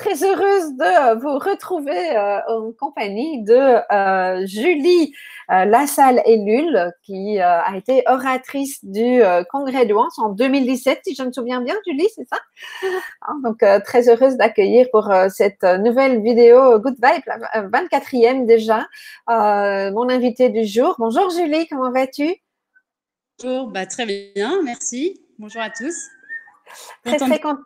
très heureuse de vous retrouver en compagnie de Julie Lassalle-Ellul, qui a été oratrice du Congrès de Wans en 2017, si je me souviens bien, Julie, c'est ça? Donc, très heureuse d'accueillir pour cette nouvelle vidéo Good Vibe, la 24e déjà, mon invité du jour. Bonjour Julie, comment vas-tu? Bonjour, très bien, merci. Bonjour à tous. Très contente.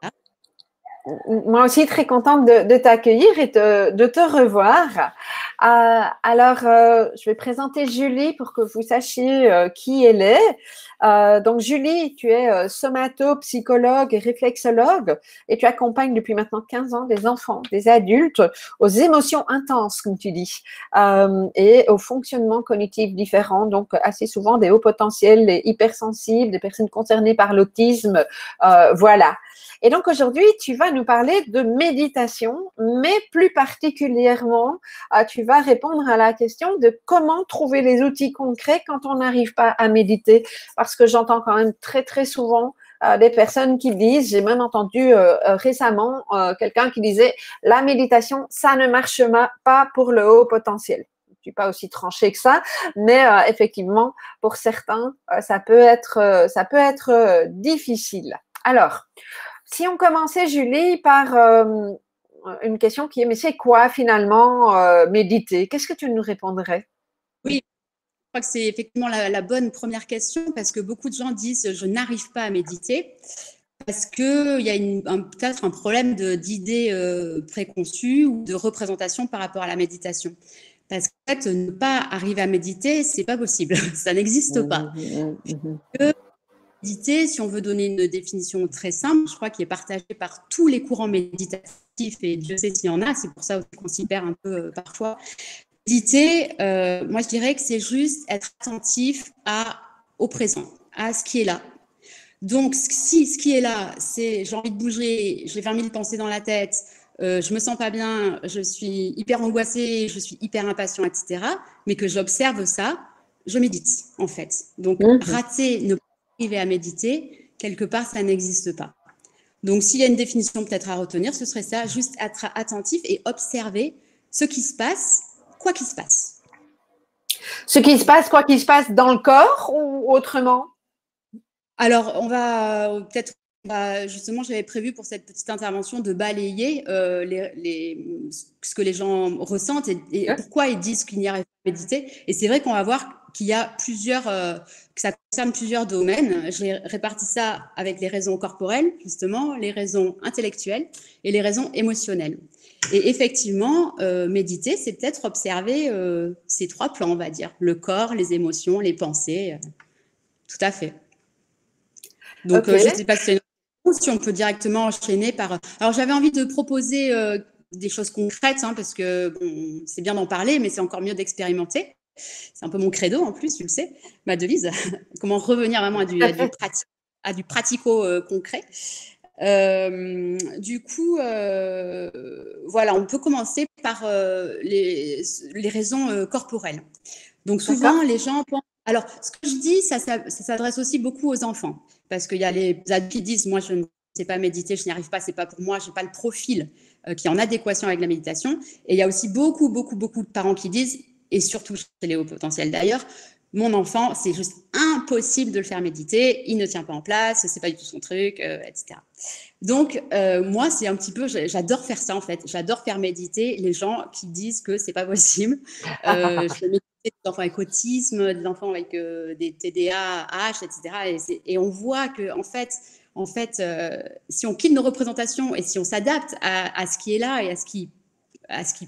Moi aussi, très contente de t'accueillir et de te revoir. Je vais présenter Julie pour que vous sachiez qui elle est. Donc, Julie, tu es somato-psychologue et réflexologue et tu accompagnes depuis maintenant 15 ans des enfants, des adultes aux émotions intenses, comme tu dis, et aux fonctionnements cognitifs différents, donc assez souvent des hauts potentiels, des hypersensibles, des personnes concernées par l'autisme, voilà. Et donc aujourd'hui, tu vas nous parler de méditation, mais plus particulièrement, tu vas répondre à la question de comment trouver les outils concrets quand on n'arrive pas à méditer. Parce que j'entends quand même très, très souvent des personnes qui disent, j'ai même entendu récemment quelqu'un qui disait, la méditation, ça ne marche pas pour le haut potentiel. Je ne suis pas aussi tranchée que ça, mais effectivement, pour certains, ça peut être difficile. Alors, si on commençait, Julie, par une question qui est, mais c'est quoi finalement méditer? Qu'est-ce que tu nous répondrais? Oui, je crois que c'est effectivement la bonne première question parce que beaucoup de gens disent « je n'arrive pas à méditer » parce qu'il y a peut-être un problème d'idées préconçues ou de représentation par rapport à la méditation. Parce qu'en fait, ne pas arriver à méditer, c'est pas possible, ça n'existe pas. Méditer, si on veut donner une définition très simple, je crois qu'il est partagé par tous les courants méditatifs, et Dieu sait s'il y en a, c'est pour ça aussi qu'on s'y perd un peu parfois. Méditer, moi je dirais que c'est juste être attentif au présent, à ce qui est là. Donc, si ce qui est là, c'est j'ai envie de bouger, j'ai 20 000 pensées dans la tête, je me sens pas bien, je suis hyper angoissée, je suis hyper impatient, etc., mais que j'observe ça, je médite, en fait. Donc, rater, ne pas arriver à méditer, quelque part, ça n'existe pas. Donc, s'il y a une définition peut-être à retenir, ce serait ça, juste être attentif et observer ce qui se passe, quoi qu'il se passe. Ce qui se passe, quoi qu'il se passe dans le corps ou autrement? Alors, on va peut-être, justement, j'avais prévu pour cette petite intervention de balayer ce que les gens ressentent et pourquoi ils disent qu'ils n'y arrivent pas à méditer. Et c'est vrai qu'on va voir qu'il y a que ça concerne plusieurs domaines. J'ai réparti ça avec les raisons corporelles, justement, les raisons intellectuelles et les raisons émotionnelles. Et effectivement, méditer, c'est peut-être observer ces trois plans, on va dire, le corps, les émotions, les pensées. Tout à fait. Donc, je ne sais pas si on peut directement enchaîner par… Alors, j'avais envie de proposer des choses concrètes, parce que bon, c'est bien d'en parler, mais c'est encore mieux d'expérimenter. C'est un peu mon credo, en plus, tu le sais, ma devise. Comment revenir vraiment à du pratico-concret. Du coup, voilà, on peut commencer par les raisons corporelles. Donc, souvent, les gens pensent… Alors, ce que je dis, ça s'adresse aussi beaucoup aux enfants. Parce qu'il y a les adultes qui disent « moi, je ne sais pas méditer, je n'y arrive pas, c'est pas pour moi, je n'ai pas le profil qui est en adéquation avec la méditation ». Et il y a aussi beaucoup de parents qui disent, et surtout chez les hauts potentiels d'ailleurs, mon enfant, c'est juste impossible de le faire méditer, il ne tient pas en place, c'est pas du tout son truc, etc. Donc, moi, c'est un petit peu, j'adore faire ça en fait, j'adore faire méditer les gens qui disent que c'est pas possible. Je fais méditer des enfants avec autisme, des enfants avec des TDA, H, etc. Et on voit que en fait, si on quitte nos représentations et si on s'adapte à ce qui est là et à ce qu'ils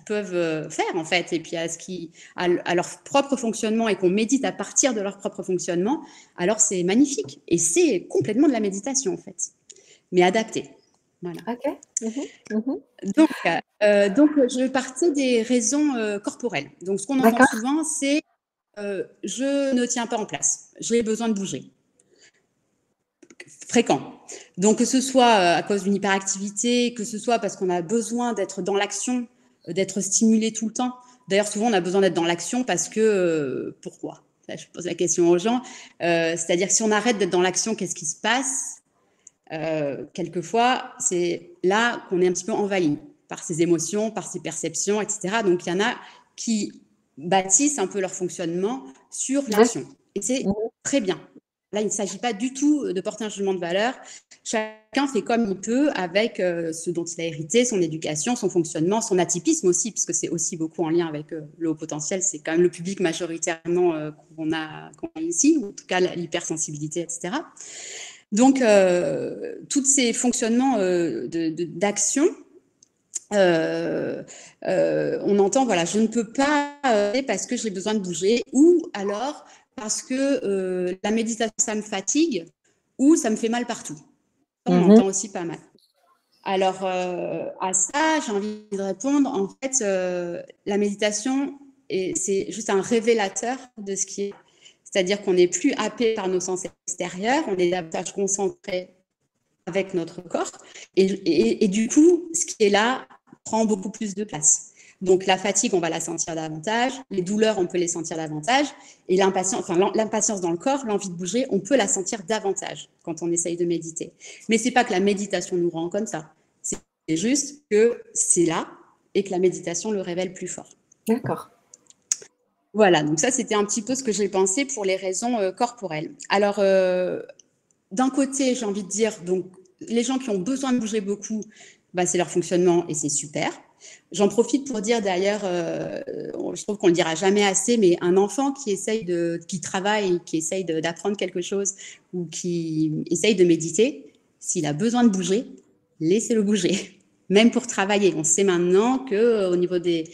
peuvent faire en fait, et puis à leur propre fonctionnement, et qu'on médite à partir de leur propre fonctionnement, alors c'est magnifique. Et c'est complètement de la méditation en fait, mais adapté. Voilà. Donc, je partais des raisons corporelles. Donc, ce qu'on entend souvent, c'est je ne tiens pas en place, j'ai besoin de bouger. Fréquent. Donc, que ce soit à cause d'une hyperactivité, que ce soit parce qu'on a besoin d'être dans l'action, d'être stimulé tout le temps. D'ailleurs, souvent, on a besoin d'être dans l'action parce que… pourquoi? Là, je pose la question aux gens. C'est-à-dire que si on arrête d'être dans l'action, qu'est-ce qui se passe? Quelquefois, c'est là qu'on est un petit peu envahi par ses émotions, par ses perceptions, etc. Donc, il y en a qui bâtissent un peu leur fonctionnement sur l'action. Et c'est très bien. Là, il ne s'agit pas du tout de porter un jugement de valeur. Chacun fait comme il peut avec ce dont il a hérité, son éducation, son fonctionnement, son atypisme aussi, puisque c'est aussi beaucoup en lien avec le haut potentiel. C'est quand même le public majoritairement qu'on a ici, ou en tout cas l'hypersensibilité, etc. Donc, tous ces fonctionnements d'action, on entend, voilà, je ne peux pas parce que j'ai besoin de bouger, ou alors parce que la méditation, ça me fatigue, ou ça me fait mal partout. On entend aussi pas mal. Alors, à ça, j'ai envie de répondre, en fait, la méditation, c'est juste un révélateur de ce qui est. C'est-à-dire qu'on n'est plus happé par nos sens extérieurs, on est davantage concentré avec notre corps. Et du coup, ce qui est là prend beaucoup plus de place. Donc, la fatigue, on va la sentir davantage. Les douleurs, on peut les sentir davantage. Et l'impatience dans le corps, l'envie de bouger, on peut la sentir davantage quand on essaye de méditer. Mais ce n'est pas que la méditation nous rend comme ça. C'est juste que c'est là et que la méditation le révèle plus fort. D'accord. Voilà, donc ça, c'était un petit peu ce que j'ai pensé pour les raisons corporelles. Alors, d'un côté, j'ai envie de dire, donc, les gens qui ont besoin de bouger beaucoup, bah, c'est leur fonctionnement et c'est super. J'en profite pour dire d'ailleurs, je trouve qu'on le dira jamais assez, mais un enfant qui travaille, qui essaye d'apprendre quelque chose ou qui essaye de méditer, s'il a besoin de bouger, laissez-le bouger. Même pour travailler, on sait maintenant que au niveau des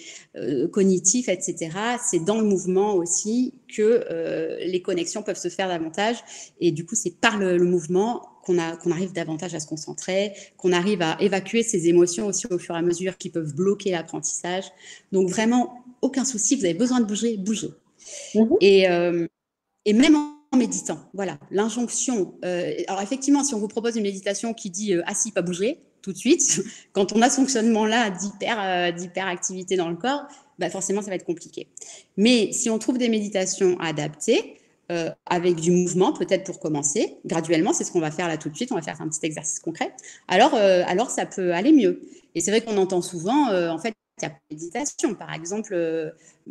cognitifs, etc., c'est dans le mouvement aussi que les connexions peuvent se faire davantage. Et du coup, c'est par le mouvement qu'on arrive davantage à se concentrer, qu'on arrive à évacuer ses émotions aussi au fur et à mesure qui peuvent bloquer l'apprentissage. Donc vraiment, aucun souci, vous avez besoin de bouger, bougez. Et même en méditant, voilà, l'injonction. Alors effectivement, si on vous propose une méditation qui dit assis, pas bouger, tout de suite, quand on a ce fonctionnement-là d'hyperactivité dans le corps, bah forcément, ça va être compliqué. Mais si on trouve des méditations adaptées, avec du mouvement, peut-être pour commencer, graduellement, c'est ce qu'on va faire là tout de suite, on va faire un petit exercice concret, alors ça peut aller mieux. Et c'est vrai qu'on entend souvent, en fait, il y a méditation, par exemple,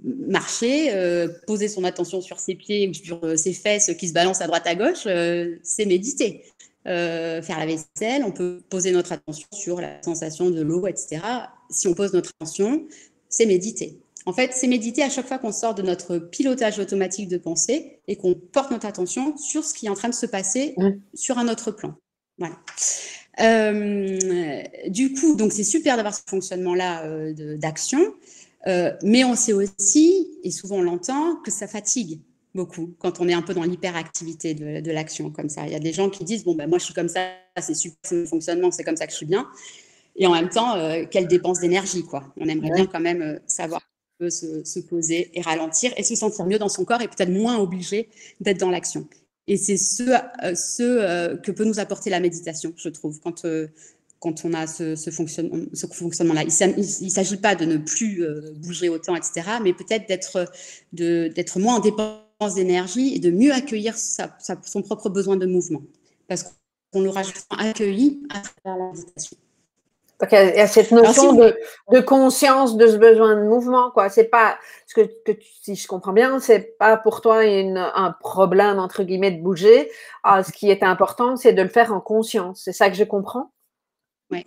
marcher, poser son attention sur ses pieds ou sur ses fesses qui se balancent à droite à gauche, c'est méditer. Faire la vaisselle, on peut poser notre attention sur la sensation de l'eau, etc. Si on pose notre attention, c'est méditer. En fait, c'est méditer à chaque fois qu'on sort de notre pilotage automatique de pensée et qu'on porte notre attention sur ce qui est en train de se passer sur un autre plan. Voilà. Du coup, donc c'est super d'avoir ce fonctionnement-là d'action, mais on sait aussi, et souvent on l'entend, que ça fatigue beaucoup quand on est un peu dans l'hyperactivité de l'action comme ça. Il y a des gens qui disent, bon, ben moi je suis comme ça, c'est super, c'est mon fonctionnement, c'est comme ça que je suis bien. Et en même temps, quelle dépense d'énergie, quoi. On aimerait bien quand même savoir se poser et ralentir et se sentir mieux dans son corps et peut-être moins obligé d'être dans l'action. Et c'est ce que peut nous apporter la méditation, je trouve, quand on a ce fonctionnement-là. Il ne s'agit pas de ne plus bouger autant, etc., mais peut-être d'être moins en dépense d'énergie et de mieux accueillir son propre besoin de mouvement. Parce qu'on l'aura accueilli à travers la méditation. Donc, il y a cette notion de conscience de ce besoin de mouvement, quoi. C'est pas si je comprends bien, c'est pas pour toi un problème entre guillemets de bouger. Ce qui est important, c'est de le faire en conscience. C'est ça que je comprends. Oui,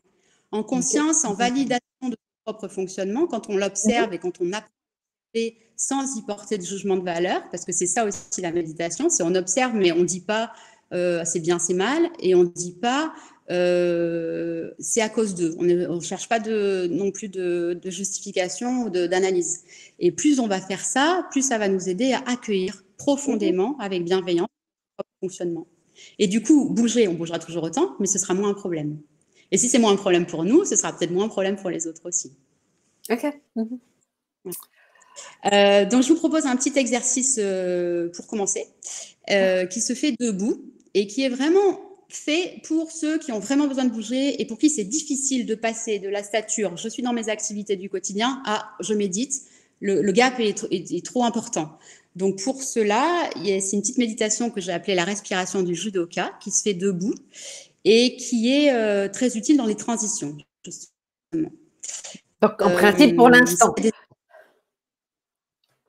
en conscience, en validation de son propre fonctionnement, quand on l'observe et quand on apprend sans y porter de jugement de valeur, parce que c'est ça aussi la méditation, c'est on observe, mais on dit pas c'est bien, c'est mal, et on dit pas c'est à cause d'eux. On ne cherche pas non plus de justification ou d'analyse. Et plus on va faire ça, plus ça va nous aider à accueillir profondément, avec bienveillance, notre fonctionnement. Et du coup, bouger, on bougera toujours autant, mais ce sera moins un problème. Et si c'est moins un problème pour nous, ce sera peut-être moins un problème pour les autres aussi. Ok. Donc, je vous propose un petit exercice pour commencer, qui se fait debout et qui est vraiment fait pour ceux qui ont vraiment besoin de bouger et pour qui c'est difficile de passer de la stature « je suis dans mes activités du quotidien » à « je médite ». Le gap est trop important. Donc, pour cela, c'est une petite méditation que j'ai appelée la respiration du judoka, qui se fait debout et qui est très utile dans les transitions, justement. Donc, en principe, pour l'instant.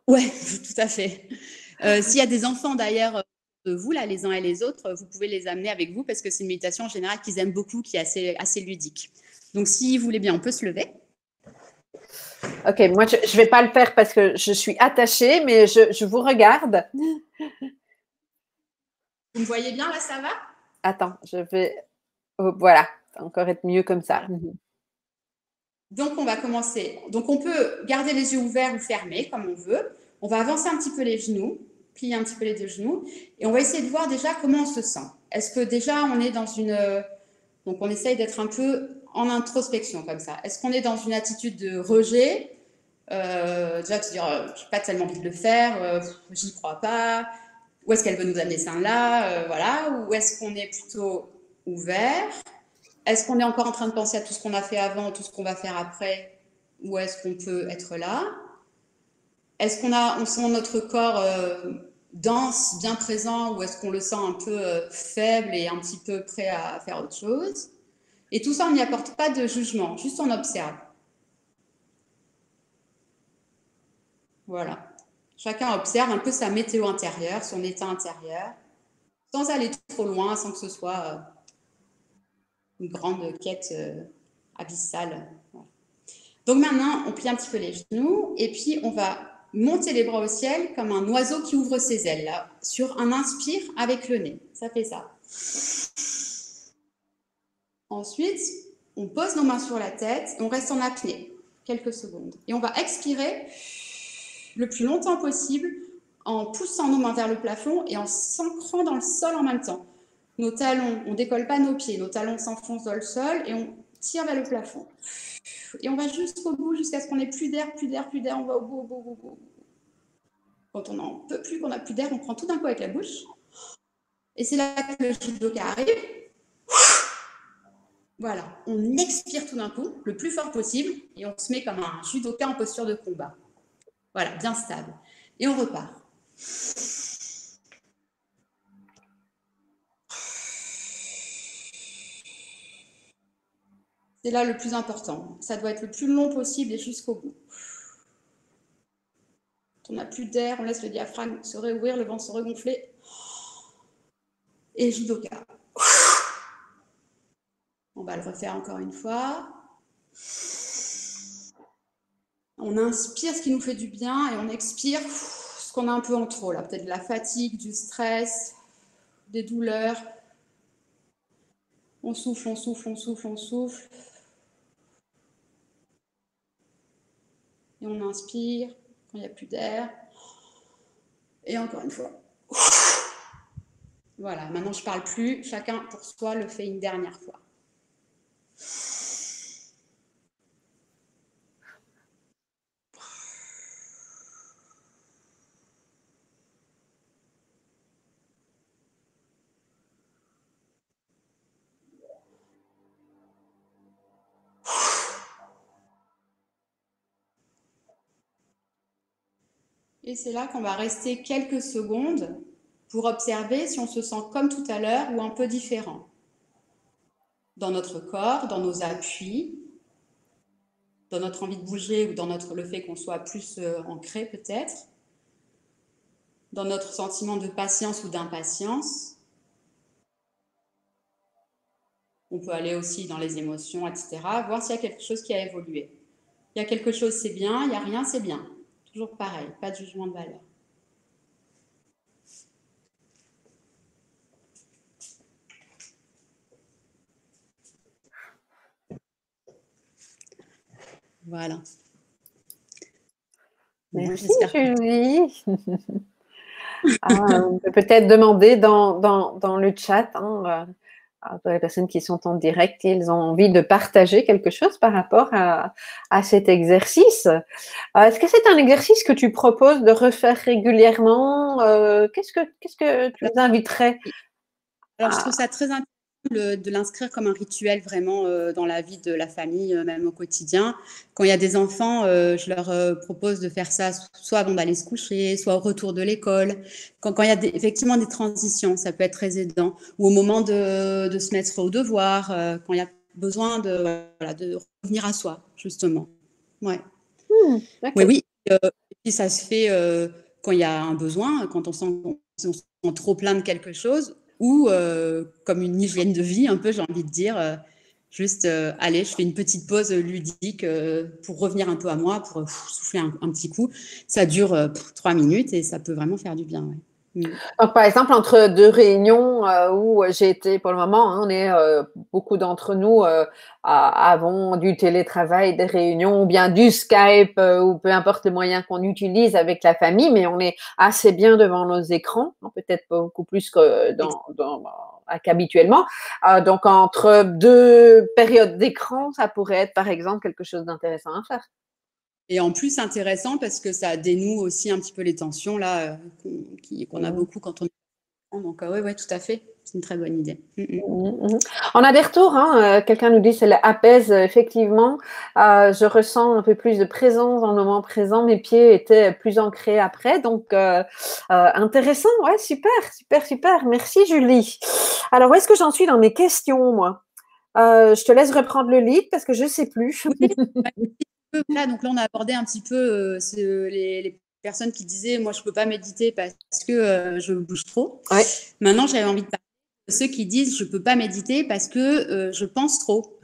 Oui, tout à fait. S'il y a des enfants d'ailleurs de vous, là, les uns et les autres, vous pouvez les amener avec vous parce que c'est une méditation en général qu'ils aiment beaucoup, qui est assez ludique. Donc, si vous voulez bien, on peut se lever. Ok, moi, je ne vais pas le faire parce que je suis attachée, mais je vous regarde. Vous me voyez bien, là, ça va? Attends, je vais… Oh, voilà, ça va encore être mieux comme ça. Voilà. Donc, on va commencer. Donc, on peut garder les yeux ouverts ou fermés, comme on veut. On va avancer un petit peu les genoux, plier un petit peu les deux genoux, et on va essayer de voir déjà comment on se sent. Est-ce que déjà, on est dans une… Donc, on essaye d'être un peu en introspection, comme ça. Est-ce qu'on est dans une attitude de rejet? Déjà, de se dire, je n'ai pas tellement envie de le faire, j'y crois pas. Où est-ce qu'elle veut nous amener ça là, voilà. Ou est-ce qu'on est plutôt ouvert? Est-ce qu'on est encore en train de penser à tout ce qu'on a fait avant, tout ce qu'on va faire après? Ou est-ce qu'on peut être là? Est-ce on sent notre corps dense, bien présent, ou est-ce qu'on le sent un peu faible et un petit peu prêt à faire autre chose? Et tout ça, on n'y apporte pas de jugement, juste on observe. Voilà. Chacun observe un peu sa météo intérieure, son état intérieur, sans aller trop loin, sans que ce soit une grande quête abyssale. Voilà. Donc maintenant, on plie un petit peu les genoux et puis on va monter les bras au ciel comme un oiseau qui ouvre ses ailes, là, sur un inspire avec le nez. Ça fait ça. Ensuite, on pose nos mains sur la tête et on reste en apnée quelques secondes. Et on va expirer le plus longtemps possible en poussant nos mains vers le plafond et en s'ancrant dans le sol en même temps. Nos talons, on ne décolle pas nos pieds, nos talons s'enfoncent dans le sol et on tire vers le plafond. Et on va jusqu'au bout, jusqu'à ce qu'on ait plus d'air, on va au bout. Quand on n'en peut plus, qu'on n'a plus d'air, on prend tout d'un coup avec la bouche. Et c'est là que le judoka arrive. Voilà, on expire tout d'un coup, le plus fort possible, et on se met comme un judoka en posture de combat. Voilà, bien stable. Et on repart. C'est là le plus important. Ça doit être le plus long possible et jusqu'au bout. Quand on n'a plus d'air, on laisse le diaphragme se réouvrir, le ventre se regonfler. Et judoka. On va le refaire encore une fois. On inspire ce qui nous fait du bien et on expire ce qu'on a un peu en trop, là. Peut-être de la fatigue, du stress, des douleurs. On souffle, on souffle, on souffle, on souffle. Et on inspire quand il n'y a plus d'air. Et encore une fois. Voilà, maintenant je ne parle plus. Chacun pour soi le fait une dernière fois. Et c'est là qu'on va rester quelques secondes pour observer si on se sent comme tout à l'heure ou un peu différent. Dans notre corps, dans nos appuis, dans notre envie de bouger ou dans le fait qu'on soit plus ancré peut-être, dans notre sentiment de patience ou d'impatience. On peut aller aussi dans les émotions, etc., voir s'il y a quelque chose qui a évolué. Il y a quelque chose, c'est bien, il n'y a rien, c'est bien. Toujours pareil, pas de jugement de valeur. Voilà. Merci Julie. On peut peut-être demander dans le chat, pour les personnes qui sont en direct, ils ont envie de partager quelque chose par rapport à cet exercice. Est-ce que c'est un exercice que tu proposes de refaire régulièrement? Qu'est-ce que tu nous inviterais? Alors, je trouve ça très intéressant de l'inscrire comme un rituel vraiment dans la vie de la famille, même au quotidien. Quand il y a des enfants, je leur propose de faire ça soit avant d'aller se coucher, soit au retour de l'école. Quand il y a effectivement des transitions, ça peut être très aidant. Ou au moment de se mettre au devoir, quand il y a besoin de revenir à soi, justement. Ouais. Ok. Oui, oui. Et puis ça se fait quand il y a un besoin, quand on sent trop plein de quelque chose, ou comme une hygiène de vie, un peu, j'ai envie de dire, juste, allez, je fais une petite pause ludique pour revenir un peu à moi, pour souffler un petit coup. Ça dure 3 minutes et ça peut vraiment faire du bien. Ouais. Donc, par exemple, entre deux réunions où j'ai été pour le moment, hein, on est beaucoup d'entre nous avons du télétravail, des réunions ou bien du Skype ou peu importe le moyen qu'on utilise avec la famille, mais on est assez bien devant nos écrans, hein, peut-être beaucoup plus que qu'habituellement. Donc, entre deux périodes d'écran, ça pourrait être par exemple quelque chose d'intéressant à faire. Et en plus, intéressant parce que ça dénoue aussi un petit peu les tensions là qu'on a beaucoup quand on est enfant. Donc, oui, ouais, tout à fait. C'est une très bonne idée. On a des retours, hein. Quelqu'un nous dit c'est apaise, effectivement. Je ressens un peu plus de présence dans le moment présent. Mes pieds étaient plus ancrés après. Donc, intéressant. Ouais, super, super, super. Merci, Julie. Alors, où est-ce que j'en suis dans mes questions, moi? Je te laisse reprendre le lead parce que je ne sais plus. Oui, voilà, donc là, on a abordé un petit peu les personnes qui disaient moi, je ne peux pas méditer parce que je bouge trop. Ouais. Maintenant, j'avais envie de parler de ceux qui disent je ne peux pas méditer parce que je pense trop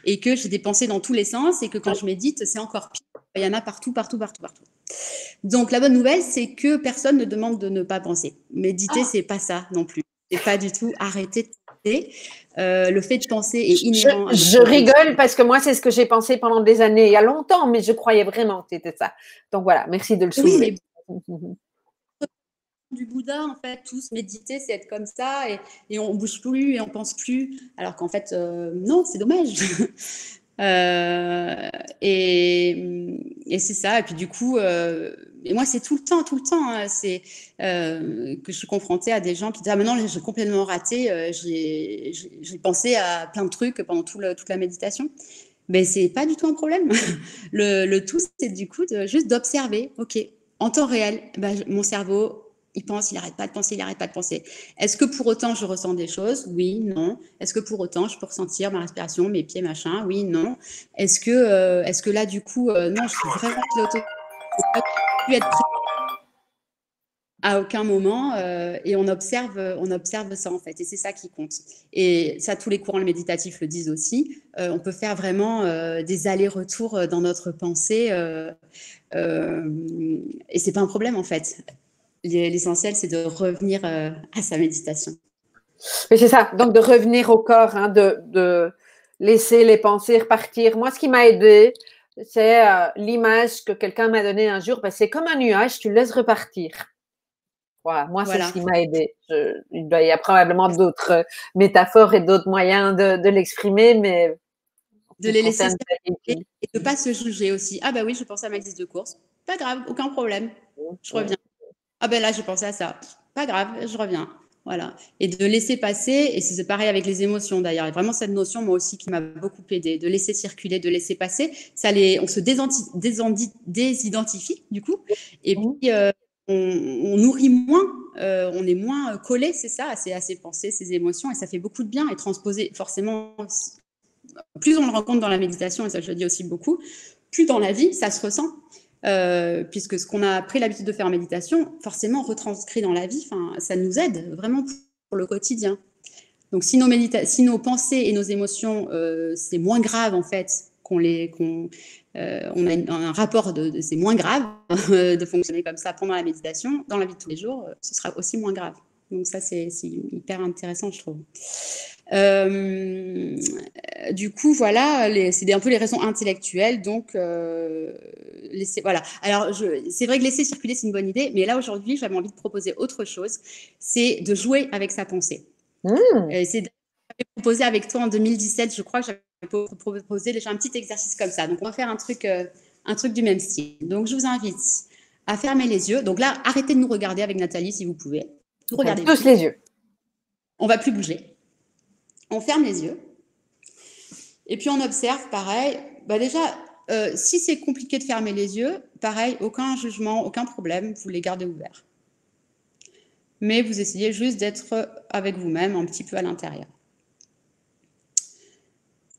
et que j'ai des pensées dans tous les sens et que quand je médite, c'est encore pire. Il y en a partout, partout, partout, partout. Donc, la bonne nouvelle, c'est que personne ne demande de ne pas penser. Méditer, c'est pas ça non plus. C'est pas du tout arrêter de penser. Le fait de penser est inhérent à Je notre rigole parce que moi, c'est ce que j'ai pensé pendant des années, il y a longtemps, mais je croyais vraiment que c'était ça. Donc voilà, merci de le soulever. Oui, mais du Bouddha, en fait, tous méditer, c'est être comme ça et on bouge plus et on pense plus. Alors qu'en fait, non, c'est dommage. Et c'est ça. Et puis du coup, et moi, c'est tout le temps. Hein, c'est que je suis confrontée à des gens qui disent ah mais non, j'ai complètement raté. J'ai pensé à plein de trucs pendant toute la méditation. Mais c'est pas du tout un problème. Le tout, c'est du coup juste d'observer. Ok, en temps réel, bah, mon cerveau, il pense, il n'arrête pas de penser, il n'arrête pas de penser. Est-ce que pour autant je ressens des choses? Oui, non. Est-ce que pour autant je peux ressentir ma respiration, mes pieds, machin? Oui, non. Est-ce que là, du coup, non, je suis vraiment pilote. Je peux pas plus être prêt à aucun moment et on observe ça en fait et c'est ça qui compte et ça tous les courants méditatifs le disent aussi on peut faire vraiment des allers-retours dans notre pensée et c'est pas un problème en fait l'essentiel c'est de revenir à sa méditation. Mais c'est ça, donc de revenir au corps, hein, de laisser les pensées repartir. Moi, ce qui m'a aidé, c'est l'image que quelqu'un m'a donnée un jour. Ben, c'est comme un nuage, tu le laisses repartir. Voilà, moi, c'est ce Voilà, qui m'a aidé. Il y a probablement d'autres métaphores et d'autres moyens de l'exprimer, mais de qui les laisser concernent circuler et de pas se juger aussi. Ah bah oui, je pense à ma liste de courses, pas grave, aucun problème, je reviens. Ah ben là, j'ai pensé à ça. Pas grave, je reviens. Voilà. Et de laisser passer, et c'est pareil avec les émotions d'ailleurs. Et vraiment cette notion, moi aussi, qui m'a beaucoup aidé, de laisser circuler, de laisser passer. On se désidentifie du coup. Et puis, on nourrit moins, on est moins collé, c'est ça, à ses pensées, ses émotions. Et ça fait beaucoup de bien. Et transposer, forcément, plus on le rencontre dans la méditation, et ça je le dis aussi beaucoup, plus dans la vie, ça se ressent. Puisque ce qu'on a pris l'habitude de faire en méditation, forcément retranscrit dans la vie, ça nous aide vraiment pour le quotidien. Donc si nos pensées et nos émotions, c'est moins grave en fait, on a un rapport c'est moins grave de fonctionner comme ça pendant la méditation, dans la vie de tous les jours, ce sera aussi moins grave. Donc ça, c'est hyper intéressant, je trouve. Du coup, voilà, c'est un peu les raisons intellectuelles. Donc, voilà. Alors, c'est vrai que laisser circuler, c'est une bonne idée. Mais là, aujourd'hui, j'avais envie de proposer autre chose. C'est de jouer avec sa pensée. C'est proposé avec toi en 2017. Je crois que j'avais proposé déjà un petit exercice comme ça. Donc, on va faire un truc du même style. Donc, je vous invite à fermer les yeux. Donc là, arrêtez de nous regarder avec Nathalie, si vous pouvez. Regardez tous les yeux. On va plus bouger. On ferme les yeux. Et puis on observe, pareil. Bah déjà, si c'est compliqué de fermer les yeux, pareil, aucun jugement, aucun problème, vous les gardez ouverts. Mais vous essayez juste d'être avec vous-même un petit peu à l'intérieur.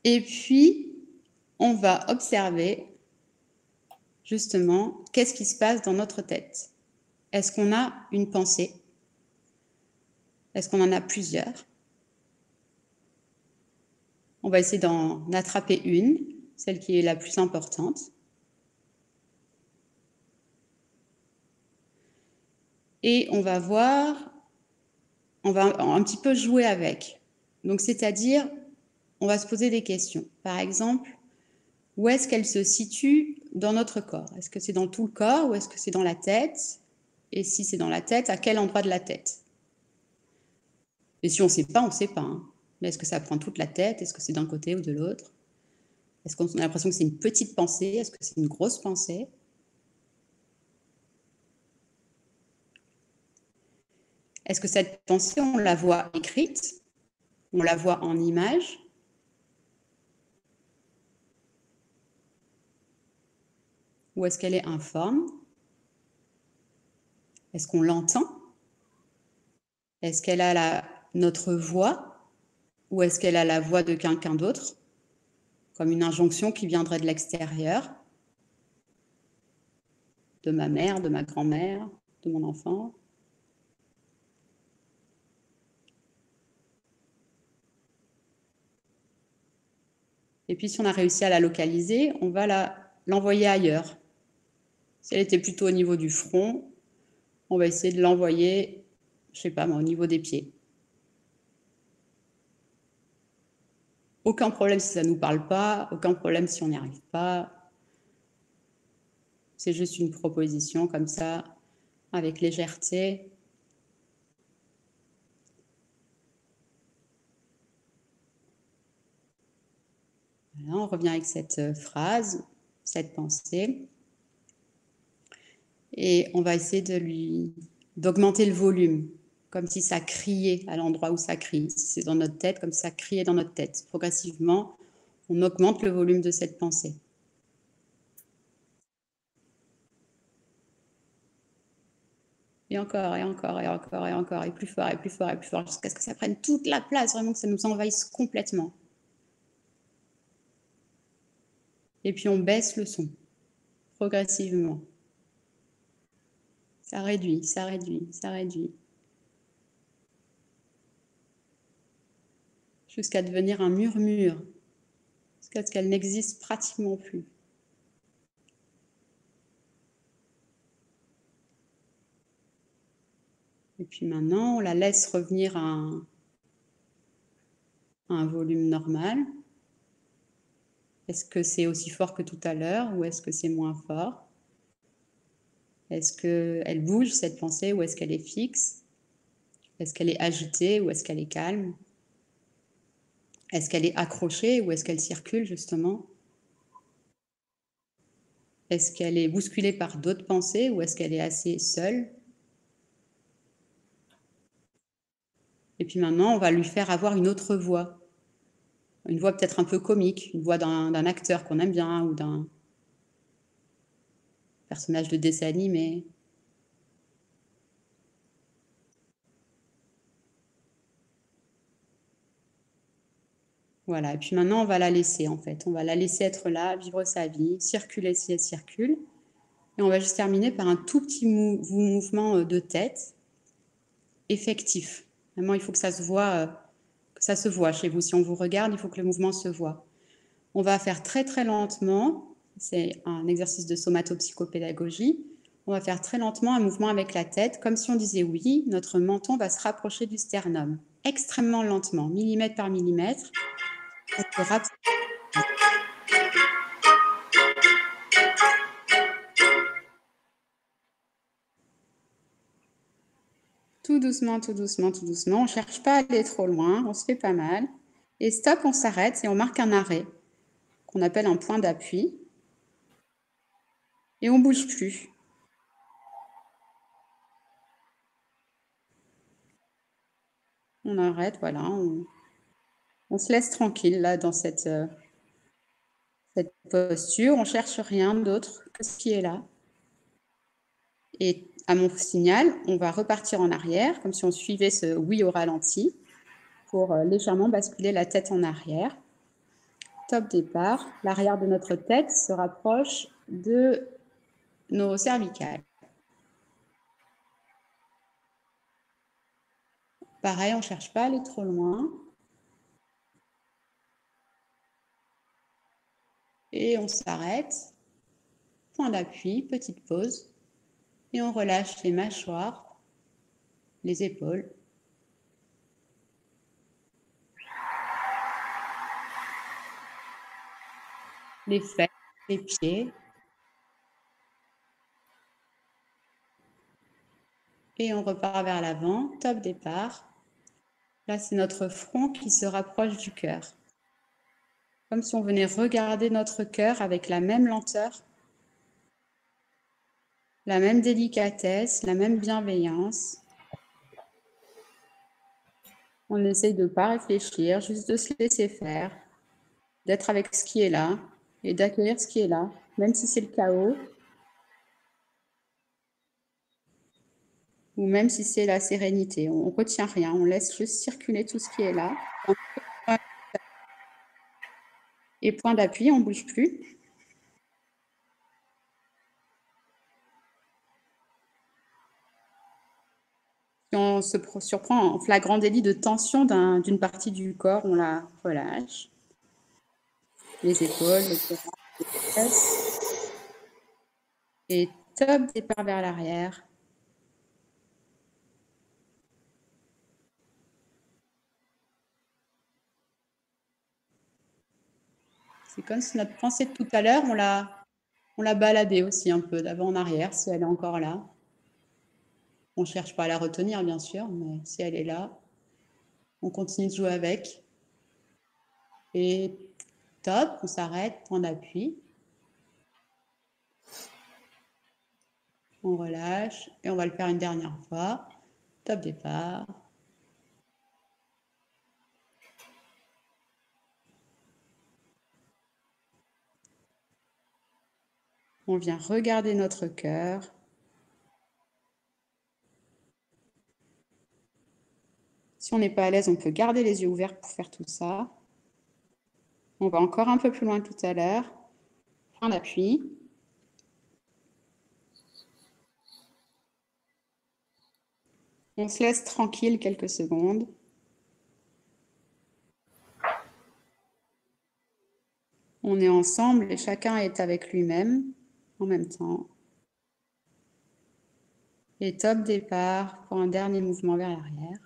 Et puis, on va observer justement, qu'est-ce qui se passe dans notre tête? Est-ce qu'on a une pensée? Est-ce qu'on en a plusieurs? On va essayer d'en attraper une, celle qui est la plus importante. Et on va voir, on va un petit peu jouer avec. Donc, c'est-à-dire, on va se poser des questions. Par exemple, où est-ce qu'elle se situe dans notre corps? Est-ce que c'est dans tout le corps ou est-ce que c'est dans la tête? Et si c'est dans la tête, à quel endroit de la tête? Et si on ne sait pas, on ne sait pas. Hein. Mais est-ce que ça prend toute la tête? Est-ce que c'est d'un côté ou de l'autre? Est-ce qu'on a l'impression que c'est une petite pensée? Est-ce que c'est une grosse pensée? Est-ce que cette pensée, on la voit écrite? On la voit en image? Ou est-ce qu'elle est informe? Est-ce qu'on l'entend? Est-ce qu'elle a notre voix? Ou est-ce qu'elle a la voix de quelqu'un d'autre? Comme une injonction qui viendrait de l'extérieur? De ma mère, de ma grand-mère, de mon enfant? Et puis, si on a réussi à la localiser, on va l'envoyer ailleurs. Si elle était plutôt au niveau du front, on va essayer de l'envoyer, je ne sais pas, au niveau des pieds. Aucun problème si ça ne nous parle pas, aucun problème si on n'y arrive pas. C'est juste une proposition comme ça, avec légèreté. Voilà, on revient avec cette phrase, cette pensée. Et on va essayer d'augmenter le volume, comme si ça criait à l'endroit où ça crie. Si c'est dans notre tête, comme si ça criait dans notre tête. Progressivement, on augmente le volume de cette pensée. Et encore, et encore, et encore, et encore, et plus fort, et plus fort, et plus fort, jusqu'à ce que ça prenne toute la place, vraiment que ça nous envahisse complètement. Et puis on baisse le son, progressivement. Ça réduit, ça réduit, ça réduit. Jusqu'à devenir un murmure, jusqu'à ce qu'elle n'existe pratiquement plus. Et puis maintenant, on la laisse revenir à un volume normal. Est-ce que c'est aussi fort que tout à l'heure ou est-ce que c'est moins fort? Est-ce qu'elle bouge, cette pensée, ou est-ce qu'elle est fixe? Est-ce qu'elle est agitée ou est-ce qu'elle est calme? Est-ce qu'elle est accrochée ou est-ce qu'elle circule, justement? Est-ce qu'elle est bousculée par d'autres pensées ou est-ce qu'elle est assez seule? Et puis maintenant, on va lui faire avoir une autre voix. Une voix peut-être un peu comique, une voix d'un acteur qu'on aime bien ou d'un personnage de dessin animé. Voilà, et puis maintenant, on va la laisser, en fait. On va la laisser être là, vivre sa vie, circuler si elle circule. Et on va juste terminer par un tout petit mouvement de tête effectif. Vraiment, il faut que ça se voit chez vous. Si on vous regarde, il faut que le mouvement se voit. On va faire très, très lentement. C'est un exercice de somatopsychopédagogie. On va faire très lentement un mouvement avec la tête, comme si on disait oui. Notre menton va se rapprocher du sternum. Extrêmement lentement, millimètre par millimètre. Tout doucement, tout doucement, tout doucement. On ne cherche pas à aller trop loin, on se fait pas mal. Et stop, on s'arrête et on marque un arrêt, qu'on appelle un point d'appui. Et on ne bouge plus. On arrête, voilà. On se laisse tranquille là dans cette posture. On ne cherche rien d'autre que ce qui est là. Et à mon signal, on va repartir en arrière, comme si on suivait ce oui au ralenti, pour légèrement basculer la tête en arrière. Top départ. L'arrière de notre tête se rapproche de nos cervicales. Pareil, on ne cherche pas à aller trop loin. Et on s'arrête. Point d'appui, petite pause. Et on relâche les mâchoires, les épaules. Les fesses, les pieds. Et on repart vers l'avant, top départ. Là, c'est notre front qui se rapproche du cœur. Comme si on venait regarder notre cœur avec la même lenteur, la même délicatesse, la même bienveillance. On essaye de ne pas réfléchir, juste de se laisser faire, d'être avec ce qui est là et d'accueillir ce qui est là, même si c'est le chaos ou même si c'est la sérénité. On ne retient rien, on laisse juste circuler tout ce qui est là. Et point d'appui, on ne bouge plus. Si on se surprend en flagrant délit de tension d'une partie du corps, on la relâche. Les épaules, les bras, les fesses. Et top, départ vers l'arrière. C'est comme si notre pensée de tout à l'heure, on l'a baladée aussi un peu d'avant en arrière, si elle est encore là. On ne cherche pas à la retenir, bien sûr, mais si elle est là, on continue de jouer avec. Et top, on s'arrête, point d'appui. On relâche et on va le faire une dernière fois. Top départ. On vient regarder notre cœur. Si on n'est pas à l'aise, on peut garder les yeux ouverts pour faire tout ça. On va encore un peu plus loin que tout à l'heure. Point d'appui. On se laisse tranquille quelques secondes. On est ensemble et chacun est avec lui-même en même temps. Et top départ pour un dernier mouvement vers l'arrière.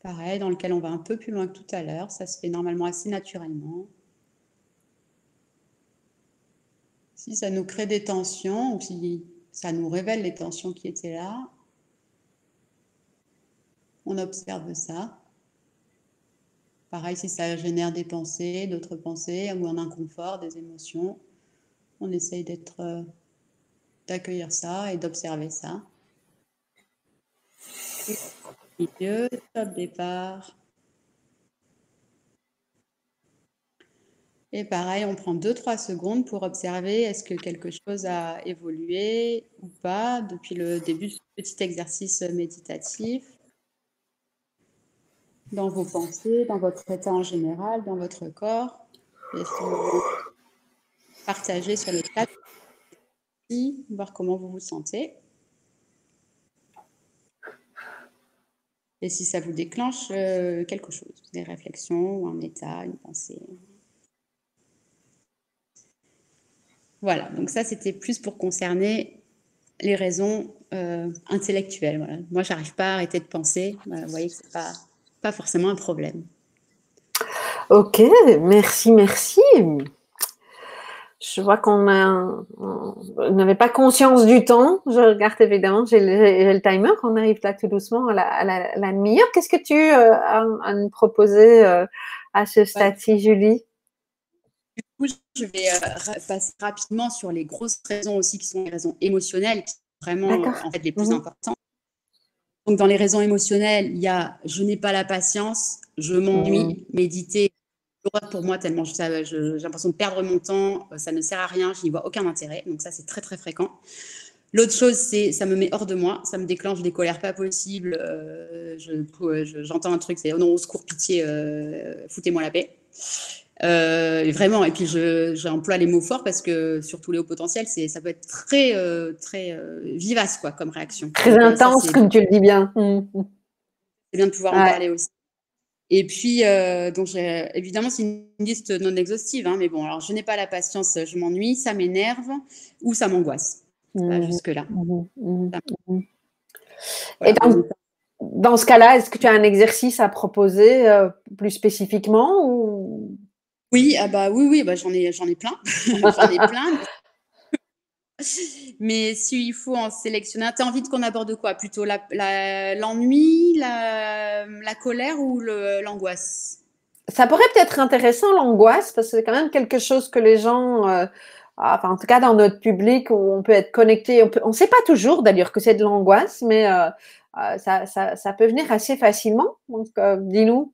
Pareil, dans lequel on va un peu plus loin que tout à l'heure. Ça se fait normalement assez naturellement. Si ça nous crée des tensions ou si ça nous révèle les tensions qui étaient là, on observe ça. Pareil, si ça génère des pensées, d'autres pensées, ou un inconfort, des émotions, on essaye d'accueillir ça et d'observer ça. Milieu, top départ. Et pareil, on prend 2-3 secondes pour observer est-ce que quelque chose a évolué ou pas depuis le début de ce petit exercice méditatif. Dans vos pensées, dans votre état en général, dans votre corps. Et si vous partagez sur le chat, voir comment vous vous sentez. Et si ça vous déclenche quelque chose, des réflexions ou un état, une pensée. Voilà, donc ça, c'était plus pour concerner les raisons intellectuelles. Voilà. Moi, je n'arrive pas à arrêter de penser. Voilà, vous voyez que ce n'est pas forcément un problème. Ok, merci, merci. Je vois qu'on n'avait pas conscience du temps. Je regarde évidemment, j'ai le timer. On arrive là tout doucement à la demi-heure. Qu'est-ce que tu as à nous proposer à ce stade-ci, Julie? Du coup, je vais passer rapidement sur les grosses raisons aussi qui sont les raisons émotionnelles, qui sont vraiment en fait les plus importantes. Donc, dans les raisons émotionnelles, il y a je n'ai pas la patience, je m'ennuie, méditer, pour moi tellement j'ai l'impression de perdre mon temps, ça ne sert à rien, je n'y vois aucun intérêt. Donc ça, c'est très, très fréquent. L'autre chose, c'est ça me met hors de moi, ça me déclenche des colères pas possibles. J'entends un truc, c'est oh non, au secours, pitié, foutez-moi la paix. Vraiment, et puis j'emploie les mots forts parce que surtout les hauts potentiels, ça peut être très, très vivace quoi, comme réaction. Très Donc, intense, comme tu le dis bien. c'est bien de pouvoir en Ouais. parler aussi. Et puis, donc évidemment, c'est une liste non exhaustive, hein, mais bon, alors je n'ai pas la patience, je m'ennuie, ça m'énerve ou ça m'angoisse. Pas jusque-là. Et Voilà. dans ce cas-là, est-ce que tu as un exercice à proposer plus spécifiquement ou... Oui, ah bah oui, bah j'en ai plein. J'en ai plein. Mais s'il faut en sélectionner un, tu as envie qu'on aborde quoi? Plutôt l'ennui, la colère ou l'angoisse? Ça pourrait peut-être être intéressant, l'angoisse, parce que c'est quand même quelque chose que les gens, enfin, en tout cas dans notre public, où on peut être connecté. On ne sait pas toujours d'ailleurs que c'est de l'angoisse, mais ça peut venir assez facilement. Donc, dis-nous.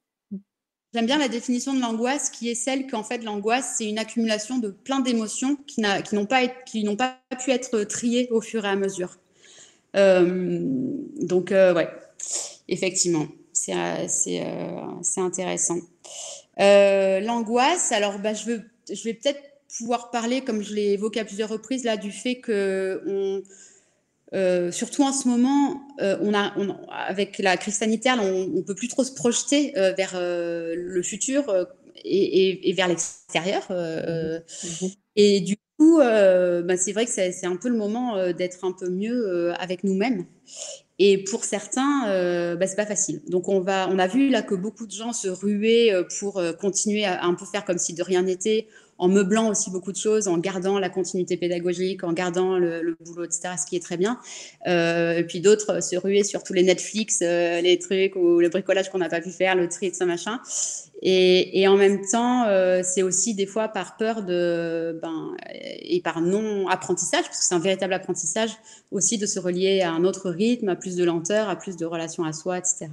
J'aime bien la définition de l'angoisse qui est celle qu'en fait l'angoisse c'est une accumulation de plein d'émotions qui n'ont pas pu être triées au fur et à mesure. Donc ouais, effectivement, c'est intéressant. L'angoisse, alors bah, je vais peut-être pouvoir parler, comme je l'ai évoqué à plusieurs reprises, là, du fait que surtout en ce moment, avec la crise sanitaire, on ne peut plus trop se projeter vers le futur et vers l'extérieur. Et du coup, bah, c'est vrai que c'est un peu le moment d'être un peu mieux avec nous-mêmes. Et pour certains, bah, c'est pas facile. Donc on a vu là que beaucoup de gens se ruaient pour continuer à un peu faire comme si de rien n'était, en meublant aussi beaucoup de choses, en gardant la continuité pédagogique, en gardant le boulot, etc., ce qui est très bien. Et puis d'autres se ruaient sur tous les Netflix, les trucs ou le bricolage qu'on n'a pas pu faire, le tri, de ça machin. Et en même temps, c'est aussi des fois par peur et par non-apprentissage, parce que c'est un véritable apprentissage aussi de se relier à un autre rythme, à plus de lenteur, à plus de relation à soi, etc.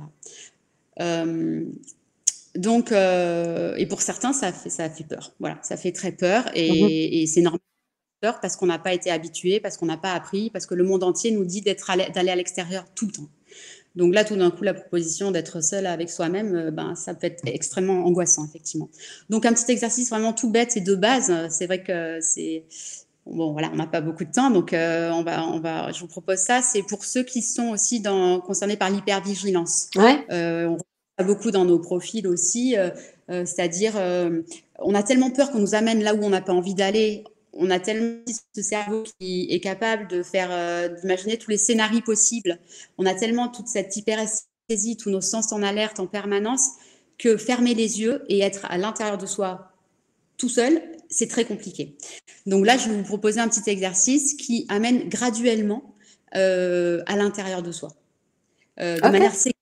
Donc, et pour certains, ça fait peur. Voilà, ça fait très peur et c'est normal peur parce qu'on n'a pas été habitué, parce qu'on n'a pas appris, parce que le monde entier nous dit d'aller à l'extérieur tout le temps. Donc là, tout d'un coup, la proposition d'être seul avec soi-même, ça peut être extrêmement angoissant, effectivement. Donc un petit exercice vraiment tout bête et de base. C'est vrai que c'est bon, voilà, on n'a pas beaucoup de temps, donc je vous propose ça. C'est pour ceux qui sont aussi concernés par l'hypervigilance. Ouais. On voit beaucoup dans nos profils aussi, c'est-à-dire on a tellement peur qu'on nous amène là où on n'a pas envie d'aller. On a tellement ce cerveau qui est capable d'imaginer tous les scénarios possibles. On a tellement toute cette hyperesthésie, tous nos sens en alerte en permanence, que fermer les yeux et être à l'intérieur de soi tout seul, c'est très compliqué. Donc là, je vais vous proposer un petit exercice qui amène graduellement à l'intérieur de soi, de manière sécure,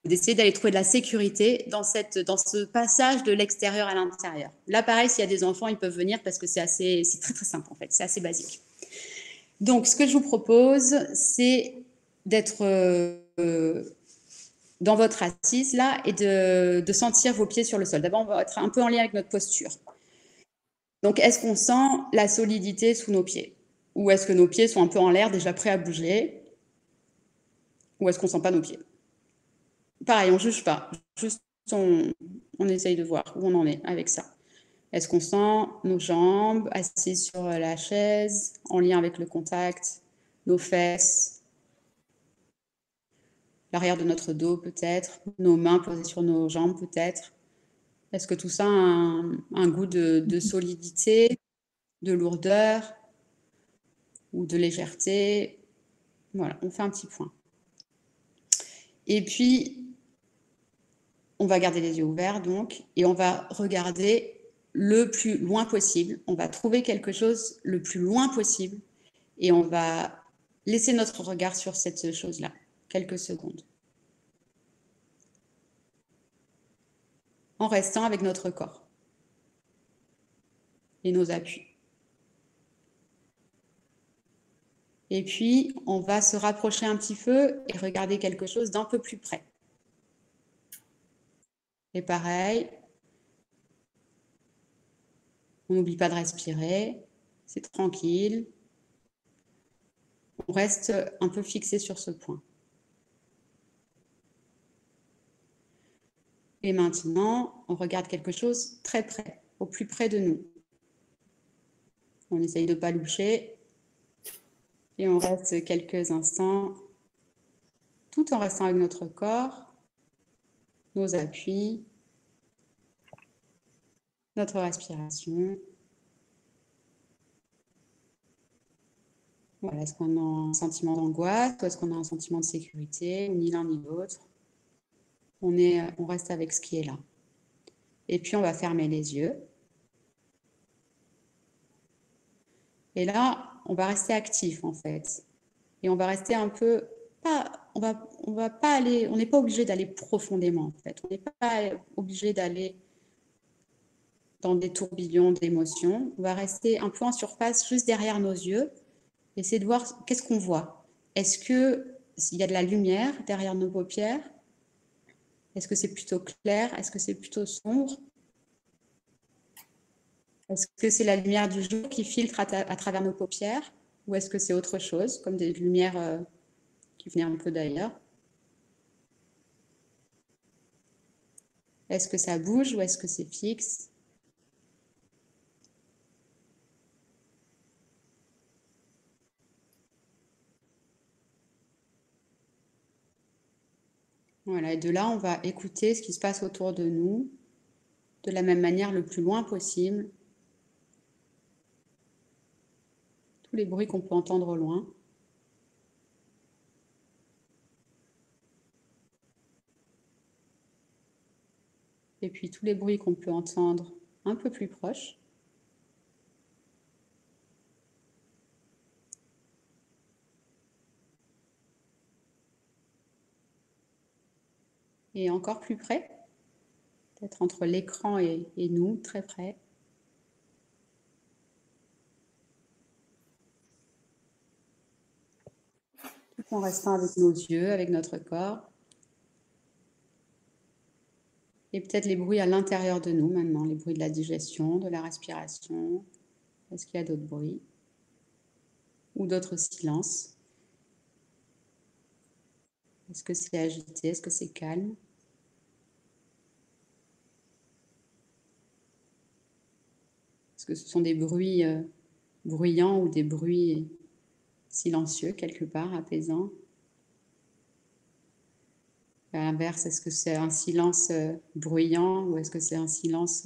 d'essayer d'aller trouver de la sécurité dans ce passage de l'extérieur à l'intérieur. Là, pareil, s'il y a des enfants, ils peuvent venir parce que c'est très très simple en fait, c'est assez basique. Donc, ce que je vous propose, c'est d'être dans votre assise là et de sentir vos pieds sur le sol. D'abord, on va être un peu en lien avec notre posture. Donc, est-ce qu'on sent la solidité sous nos pieds? Ou est-ce que nos pieds sont un peu en l'air, déjà prêts à bouger? Ou est-ce qu'on ne sent pas nos pieds? Pareil, on ne juge pas. Juste, on essaye de voir où on en est avec ça. Est-ce qu'on sent nos jambes assises sur la chaise, en lien avec le contact, nos fesses, l'arrière de notre dos peut-être, nos mains posées sur nos jambes peut-être? Est-ce que tout ça a un goût de solidité, de lourdeur ou de légèreté? Voilà, on fait un petit point. Et puis, on va garder les yeux ouverts, donc, et on va regarder le plus loin possible. On va trouver quelque chose le plus loin possible et on va laisser notre regard sur cette chose-là, quelques secondes. En restant avec notre corps et nos appuis. Et puis, on va se rapprocher un petit peu et regarder quelque chose d'un peu plus près. Et pareil, on n'oublie pas de respirer, c'est tranquille. On reste un peu fixé sur ce point. Et maintenant, on regarde quelque chose très près. au plus près de nous. On essaye de ne pas loucher et on reste quelques instants tout en restant avec notre corps, nos appuis, notre respiration. Voilà, est-ce qu'on a un sentiment d'angoisse ou est-ce qu'on a un sentiment de sécurité, ni l'un ni l'autre? On reste avec ce qui est là. Et puis, on va fermer les yeux. Et là, on va rester actif, en fait. Et on va rester un peu... on va pas aller... On n'est pas obligé d'aller profondément, en fait. On n'est pas obligé d'aller dans des tourbillons d'émotions. On va rester un peu en surface, juste derrière nos yeux. Essayer de voir qu'est-ce qu'on voit. Est-ce qu'il y a de la lumière derrière nos paupières? Est-ce que c'est plutôt clair? Est-ce que c'est plutôt sombre? Est-ce que c'est la lumière du jour qui filtre à travers nos paupières? Ou est-ce que c'est autre chose, comme des lumières qui venaient un peu d'ailleurs? Est-ce que ça bouge ou est-ce que c'est fixe? Voilà, et de là, on va écouter ce qui se passe autour de nous, de la même manière le plus loin possible. Tous les bruits qu'on peut entendre au loin. Et puis tous les bruits qu'on peut entendre un peu plus proches. Et encore plus près, peut-être entre l'écran et nous, très près. Tout en restant avec nos yeux, avec notre corps. Et peut-être les bruits à l'intérieur de nous maintenant, les bruits de la digestion, de la respiration. Est-ce qu'il y a d'autres bruits? Ou d'autres silences? Est-ce que c'est agité? Est-ce que c'est calme? Est-ce que ce sont des bruits bruyants ou des bruits silencieux quelque part, apaisants? À l'inverse, est-ce que c'est un silence bruyant ou est-ce que c'est un silence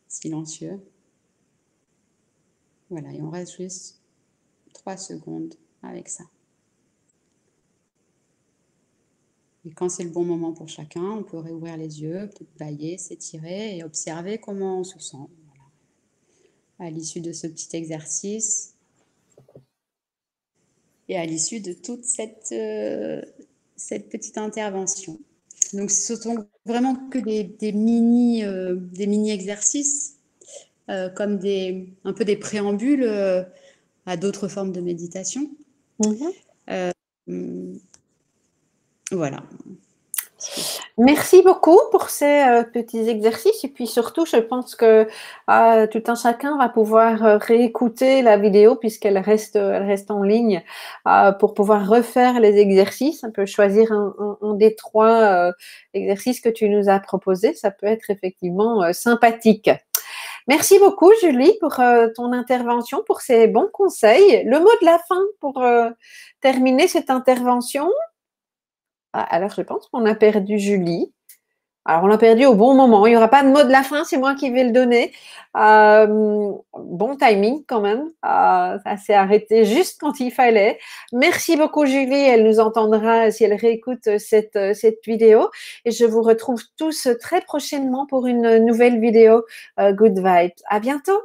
silencieux? Voilà, et on reste juste 3 secondes avec ça. Et quand c'est le bon moment pour chacun, on peut réouvrir les yeux, peut-être bailler, s'étirer et observer comment on se sent. Voilà. À l'issue de ce petit exercice et à l'issue de toute cette petite intervention. Donc, ce sont vraiment que des mini-exercices, comme un peu des préambules à d'autres formes de méditation. Voilà. Merci beaucoup pour ces petits exercices et puis surtout, je pense que tout un chacun va pouvoir réécouter la vidéo puisqu'elle reste en ligne pour pouvoir refaire les exercices. On peut choisir un des 3 exercices que tu nous as proposés. Ça peut être effectivement sympathique. Merci beaucoup, Julie, pour ton intervention, pour ces bons conseils. Le mot de la fin pour terminer cette intervention. Alors, je pense qu'on a perdu Julie. Alors, on l'a perdu au bon moment. Il n'y aura pas de mot de la fin, c'est moi qui vais le donner. Bon timing quand même. Ça s'est arrêté juste quand il fallait. Merci beaucoup, Julie. Elle nous entendra si elle réécoute cette vidéo. Et je vous retrouve tous très prochainement pour une nouvelle vidéo Good Vibes. À bientôt.